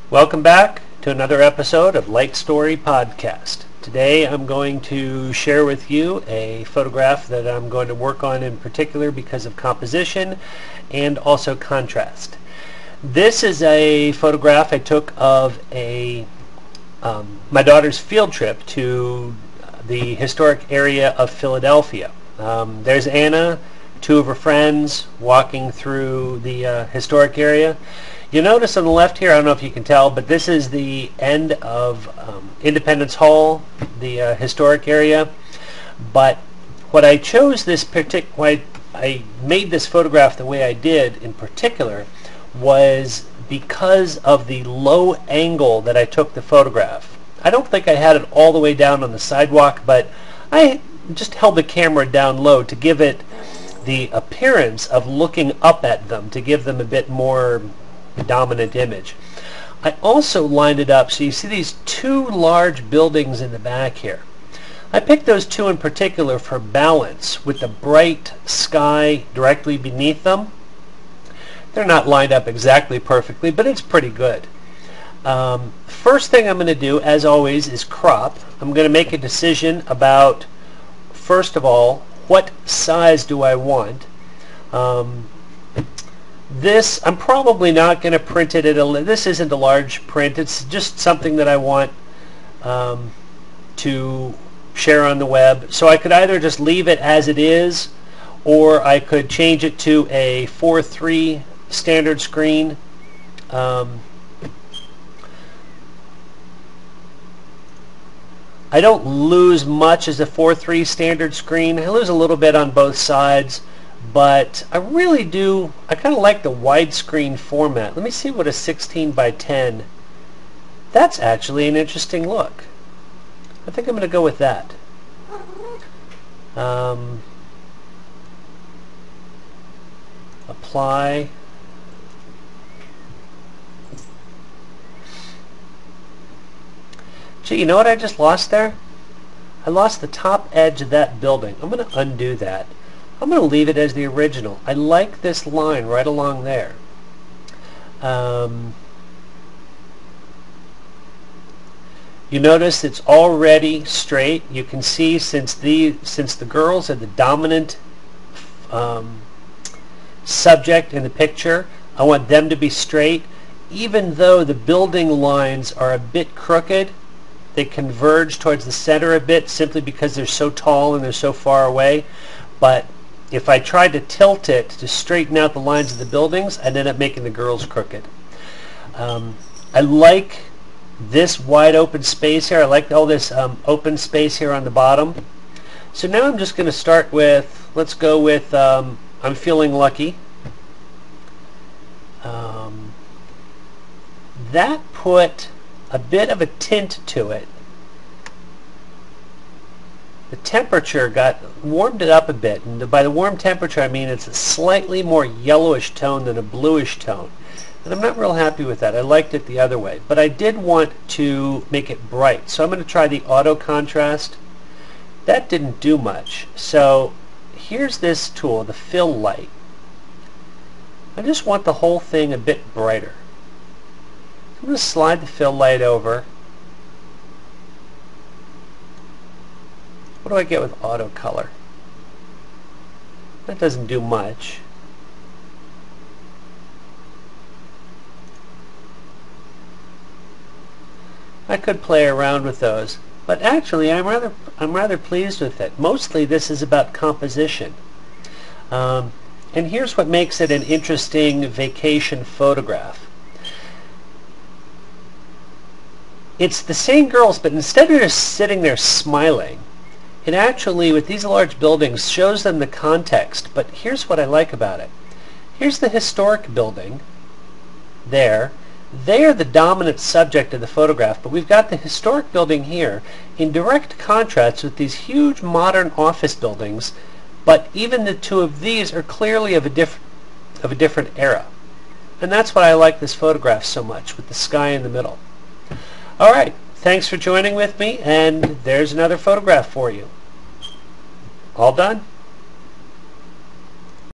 Welcome back to another episode of LightStory Podcast. Today I'm going to share with you a photograph that I'm going to work on in particular because of composition and also contrast. This is a photograph I took of my daughter's field trip to the historic area of Philadelphia. There's Anna, two of her friends walking through the historic area. You notice on the left here, I don't know if you can tell, but this is the end of Independence Hall, the historic area. But what I chose why I made this photograph the way I did in particular was because of the low angle that I took the photograph. I don't think I had it all the way down on the sidewalk, but I just held the camera down low to give it the appearance of looking up at them, to give them a bit more dominant image. I also lined it up so you see these two large buildings in the back here. I picked those two in particular for balance with the bright sky directly beneath them. They're not lined up exactly perfectly, but it's pretty good. First thing I'm going to do, as always, is crop. I'm going to make a decision about, first of all, what size do I want. This, I'm probably not going to print it this isn't a large print. It's just something that I want to share on the web. So I could either just leave it as it is, or I could change it to a 4:3 standard screen. I don't lose much as a 4:3 standard screen. I lose a little bit on both sides, but I really do, I kind of like the widescreen format. Let me see what a 16 by 10, that's actually an interesting look. I think I'm going to go with that. Apply. Gee, you know what I just lost there? I lost the top edge of that building. I'm going to undo that. I'm going to leave it as the original. I like this line right along there. You notice it's already straight. You can see since the girls are the dominant subject in the picture, I want them to be straight. Even though the building lines are a bit crooked, they converge towards the center a bit simply because they're so tall and they're so far away. But if I tried to tilt it to straighten out the lines of the buildings, I'd end up making the girls crooked. I like this wide open space here. I like all this open space here on the bottom. So now I'm just going to start with, let's go with I'm Feeling Lucky. That put a bit of a tint to it. The temperature warmed it up a bit, and by the warm temperature I mean it's a slightly more yellowish tone than a bluish tone, and I'm not real happy with that. I liked it the other way, but I did want to make it bright, so I'm going to try the auto contrast. That didn't do much, so here's this tool, the fill light. I just want the whole thing a bit brighter. I'm going to slide the fill light over. What do I get with auto color? That doesn't do much. I could play around with those, but actually I'm rather pleased with it. Mostly this is about composition. And here's what makes it an interesting vacation photograph. It's the same girls, but instead of just sitting there smiling, it actually, with these large buildings, shows them the context. But here's what I like about it. Here's the historic building there. They are the dominant subject of the photograph, but we've got the historic building here in direct contrast with these huge modern office buildings, but even the two of these are clearly of a different era. And that's why I like this photograph so much, with the sky in the middle. All right, thanks for joining with me, and there's another photograph for you. All done?